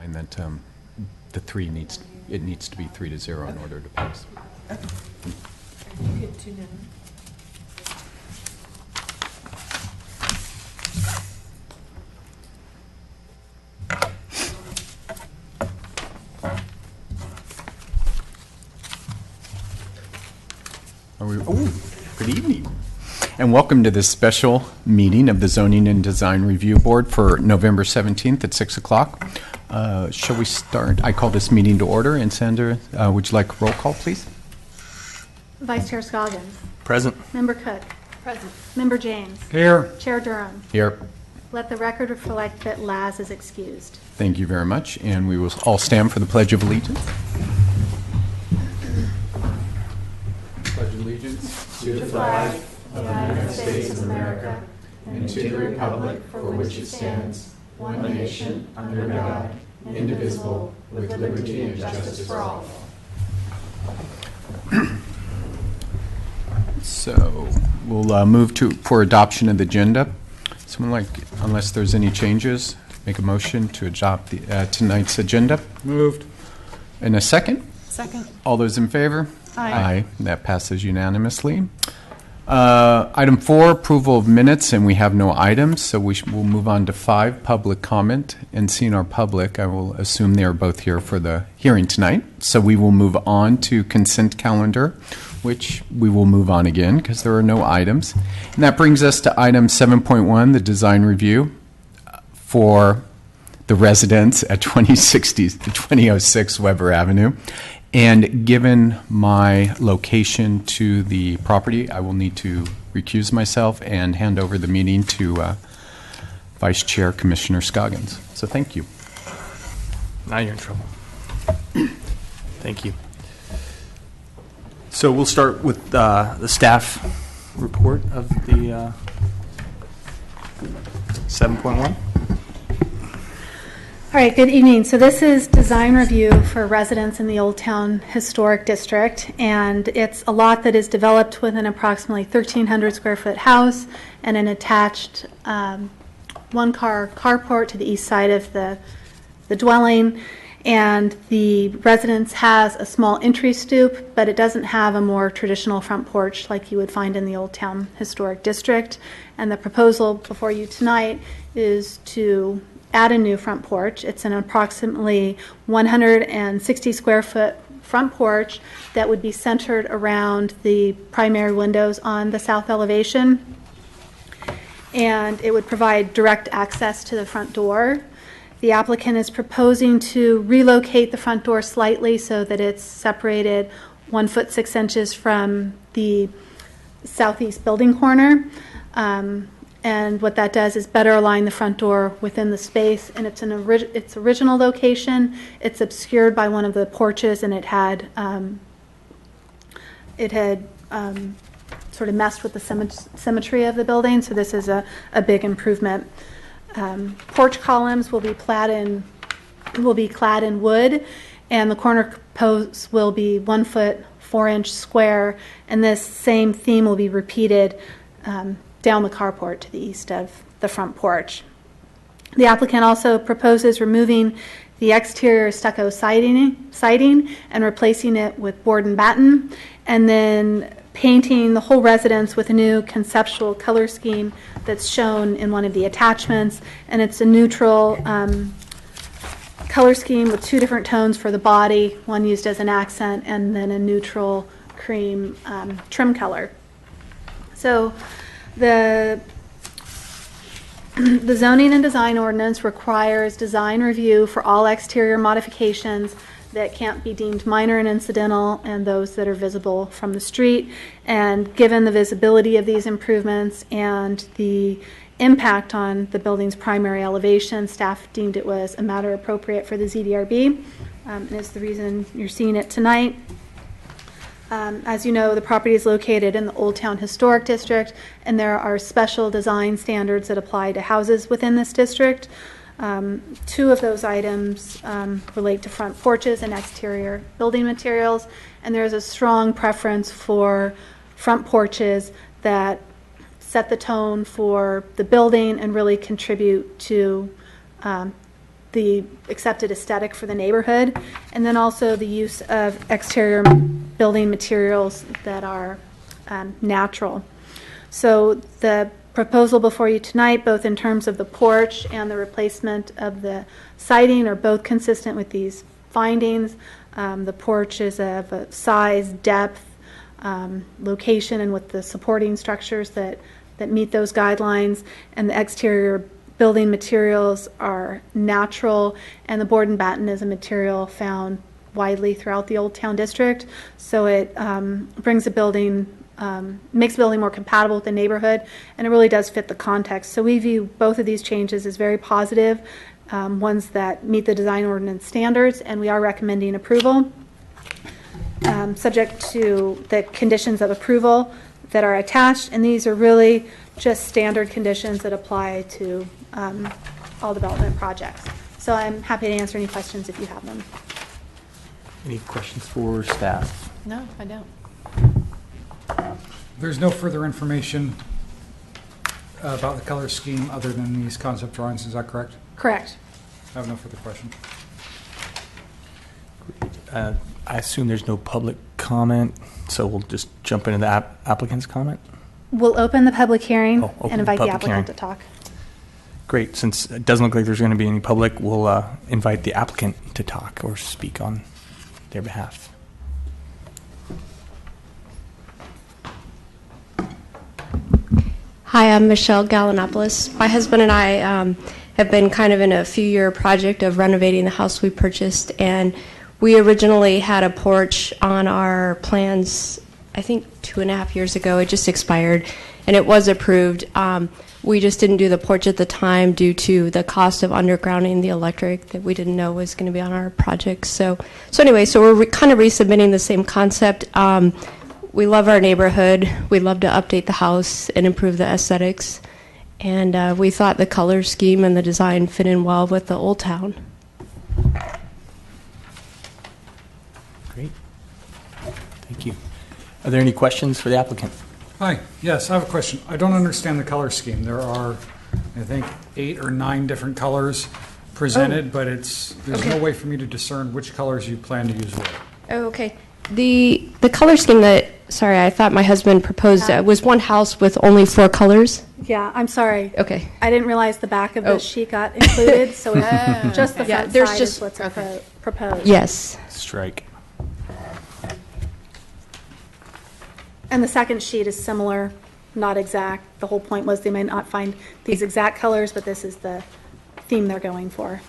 and that it needs to be 3-0 in order to pass. You get two now. Good evening, and welcome to this special meeting of the Zoning and Design Review Board for November 17th at 6 o'clock. Shall we start? I call this meeting to order. And Sandra, would you like a roll call, please? Vice Chair Scoggins. Present. Member Cook. Present. Member James. Here. Chair Durham. Here. Let the record reflect that Laz is excused. Thank you very much, and we will all stand for the Pledge of Allegiance. Pledge allegiance to the flag of the United States of America and to the republic for which it stands, one nation, under God, indivisible, with liberty and justice for all. So we'll move for adoption of the agenda. Someone unless there's any changes, make a motion to adopt tonight's agenda. Moved. In a second? Second. All those in favor? Aye. That passes unanimously. Item 4, approval of minutes, and we have no items, so we'll move on to 5, public comment. And seeing our public, I will assume they are both here for the hearing tonight. So we will move on to consent calendar, which we will move on again because there are no items. And that brings us to item 7.1, the design review for the residents at 2006 Weber Avenue. And given my location to the property, I will need to recuse myself and hand over the meeting to Vice Chair Commissioner Scoggins. So thank you. Now you're in trouble. Thank you. So we'll start with the staff report of the 7.1. All right, good evening. So this is design review for residents in the Old Town Historic District, and it's a lot that is developed with an approximately 1,300 square foot house and an attached one-car carport to the east side of the dwelling. And the residence has a small entry stoop, but it doesn't have a more traditional front porch like you would find in the Old Town Historic District. And the proposal before you tonight is to add a new front porch. It's an approximately 160 square foot front porch that would be centered around the primary windows on the south elevation. And it would provide direct access to the front door. The applicant is proposing to relocate the front door slightly so that it's separated 1 foot 6 inches from the southeast building corner. And what that does is better align the front door within the space. And it's its original location. It's obscured by one of the porches, and it had sort of messed with the symmetry of the building. So this is a big improvement. Porch columns will be clad in wood, and the corner posts will be 1 foot 4 inch square. And this same theme will be repeated down the carport to the east of the front porch. The applicant also proposes removing the exterior stucco siding and replacing it with board and batten, and then painting the whole residence with a new conceptual color scheme that's shown in one of the attachments. And it's a neutral color scheme with 2 different tones for the body, one used as an accent, and then a neutral cream trim color. So the zoning and design ordinance requires design review for all exterior modifications that can't be deemed minor and incidental, and those that are visible from the street. And given the visibility of these improvements and the impact on the building's primary elevation, staff deemed it was a matter appropriate for the ZDRB, and it's the reason you're seeing it tonight. As you know, the property is located in the Old Town Historic District, and there are special design standards that apply to houses within this district. 2 of those items relate to front porches and exterior building materials, and there's a strong preference for front porches that set the tone for the building and really contribute to the the accepted aesthetic for the neighborhood, and then also the use of exterior building materials that are natural. So the proposal before you tonight, both in terms of the porch and the replacement of the siding, are both consistent with these findings. The porch is of a size, depth, location, and with the supporting structures that meet those guidelines, and the exterior building materials are natural, and the board and batten is a material found widely throughout the Old Town District, so it brings the building, makes the building more compatible with the neighborhood, and it really does fit the context. So we view both of these changes as very positive, ones that meet the design ordinance standards, and we are recommending approval, subject to the conditions of approval that are attached, and these are really just standard conditions that apply to all development projects. So I'm happy to answer any questions if you have them. Any questions for staff? No, I don't. There's no further information about the color scheme other than these concept drawings, is that correct? Correct. I have no further questions. I assume there's no public comment, so we'll just jump into the applicant's comment. We'll open the public hearing Open and invite the public hearing. applicant to talk. Great. Since it doesn't look like there's going to be any public, we'll invite the applicant to talk or speak on their behalf. Hi, I'm Michelle Gallinopoulos. My husband and I have been kind of in a few-year project of renovating the house we purchased, and we originally had a porch on our plans, I think 2.5 years ago. It just expired, and it was approved. We just didn't do the porch at the time due to the cost of undergrounding the electric that we didn't know was going to be on our project. So anyway, we're kind of resubmitting the same concept. We love our neighborhood. We love to update the house and improve the aesthetics. And we thought the color scheme and the design fit in well with the Old Town. Great. Thank you. Are there any questions for the applicant? Hi, yes, I have a question. I don't understand the color scheme. There are, I think, 8 or 9 different colors presented, but there's no way for me to discern which colors you plan to use what. Oh, okay. The color scheme that, sorry, I thought my husband proposed was one house with only 4 colors. Yeah, I'm sorry. Okay. I didn't realize the back of the sheet got included, so it's just the Yeah, front there's side just- is what's proposed. Yes. Strike. And the second sheet is similar, not exact. The whole point was they may not find these exact colors, but this is the theme they're going for.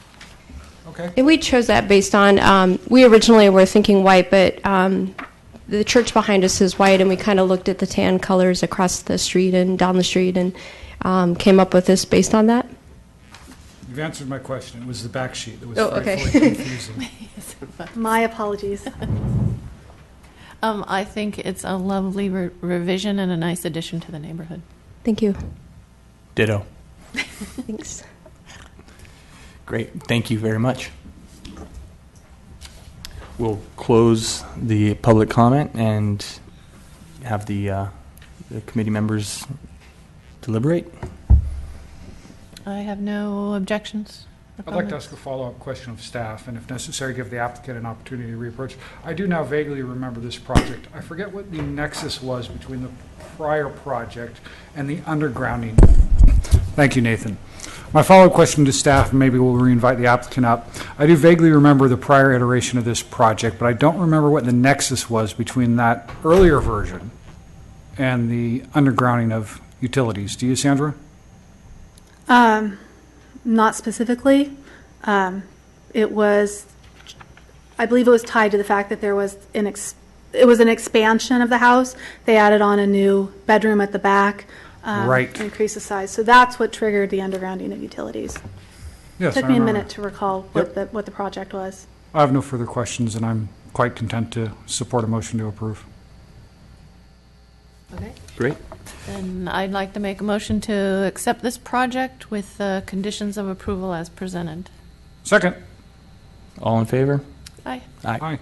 Okay. And we chose that based on, we originally were thinking white, but the church behind us is white, and we kind of looked at the tan colors across the street and down the street and came up with this based on that. You've answered my question. It was the back sheet that was okay. frightfully confusing. My apologies. I think it's a lovely revision and a nice addition to the neighborhood. Thank you. Ditto. Thanks. Great. Thank you very much. We'll close the public comment and have the committee members deliberate. I have no objections. I'd like to ask a follow-up question of staff, and if necessary, give the applicant an opportunity to reapproach. I do now vaguely remember this project. I forget what the nexus was between the prior project and the undergrounding. Thank you, Nathan. My follow-up question to staff, and maybe we'll re-invite the applicant up. I do vaguely remember the prior iteration of this project, but I don't remember what the nexus was between that earlier version and the undergrounding of utilities. Do you, Sandra? Not specifically. It was, I believe it was tied to the fact that there was it was an expansion of the house. They added on a new bedroom at the back. Right. To increase the size. So that's what triggered the undergrounding of utilities. Yes. Took I me a remember. minute to recall what the project was. I have no further questions, and I'm quite content to support a motion to approve. Okay. Great. Then I'd like to make a motion to accept this project with conditions of approval as presented. Second. All in favor? Aye. Aye. Aye.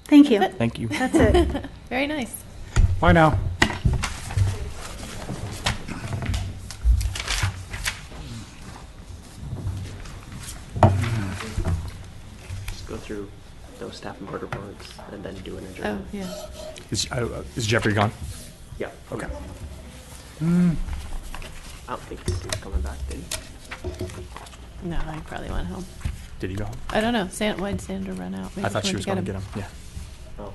Thank you. Thank you. That's it. Very nice. Bye now. go through those staff and board reports and then do an Oh, adjournment. yeah. Is Jeffrey gone? Yeah. Okay. I don't think he's coming back, did he? No, I probably went home. Did he go home? I don't know. Why'd Sandra run out? Maybe I thought she went was going to get him. him. Yeah. Oh.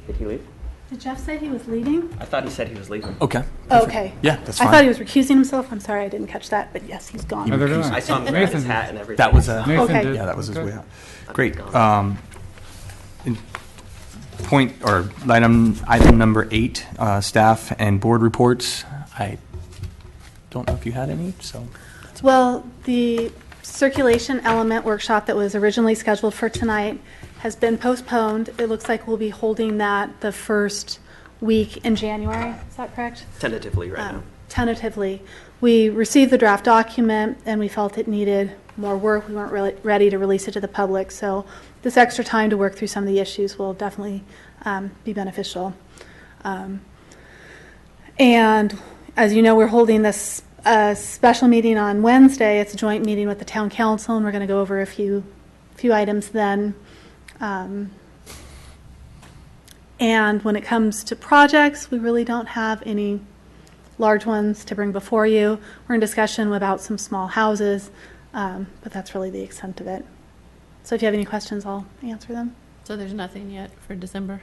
Did he leave? Did Jeff say he was leaving? I thought he said he was leaving. Okay. Oh, okay. Yeah, that's I fine. thought he was recusing himself. I'm sorry, I didn't catch that, but yes, he's gone. Neither did I saw him wearing his hat and everything. That was Nathan Okay. did. Yeah, that was his Okay. way out. Great. Point or item number 8, staff and board reports. I don't know if you had any, so. Well, the circulation element workshop that was originally scheduled for tonight has been postponed. It looks like we'll be holding that the first week in January. Is that correct? Tentatively right now. Tentatively. We received the draft document and we felt it needed more work. We weren't really ready to release it to the public. So this extra time to work through some of the issues will definitely be beneficial. And as you know, we're holding this special meeting on Wednesday. It's a joint meeting with the town council, and we're going to go over a few items then. And when it comes to projects, we really don't have any large ones to bring before you. We're in discussion about some small houses, but that's really the extent of it. So if you have any questions, I'll answer them. So there's nothing yet for December?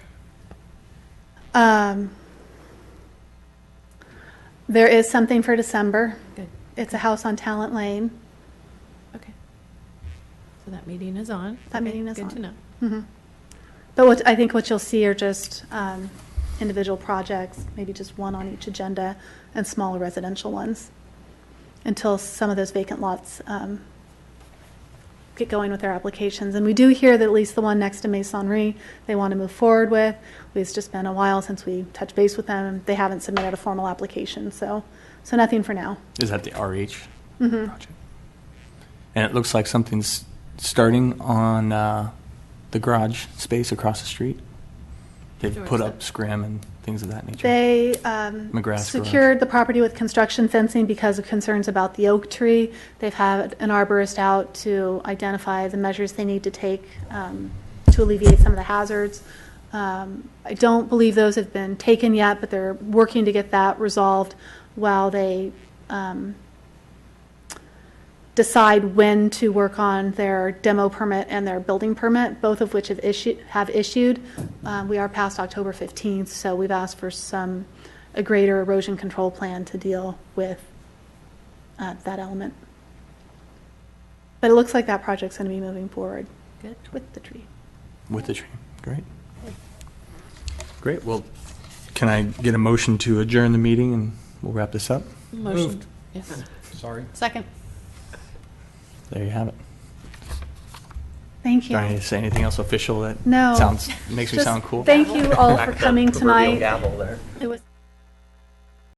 There is something for December. Good. It's a house on Talent Lane. Okay. So that meeting is on. That Okay, meeting is good on. to know. But I think what you'll see are just individual projects, maybe just one on each agenda, and smaller residential ones, until some of those vacant lots get going with their applications. And we do hear that at least the one next to Masonry, they want to move forward with. It's just been a while since we touched base with them. They haven't submitted a formal application, so nothing for now. Is that the RH project? And it looks like something's starting on the garage space across the street. They've Sure, put so- up scrim and things of that nature. They McGrath's secured the property with construction fencing because of concerns about the oak tree. They've had an arborist out to identify the measures they need to take to alleviate some of the hazards. I don't believe those have been taken yet, but they're working to get that resolved while they decide when to work on their demo permit and their building permit, both of which have issued. We are past October 15th, so we've asked for a greater erosion control plan to deal with that element. But it looks like that project's going to be moving forward. Good. With the tree. With the tree. Great. Great. Well, can I get a motion to adjourn the meeting and we'll wrap this up? Motion. Moved. Yes. Sorry. Second. There you have it. Thank you. Do I need to say anything else official that No. makes me Just sound cool? Thank you all for Back the coming proverbial tonight. gavel there. It was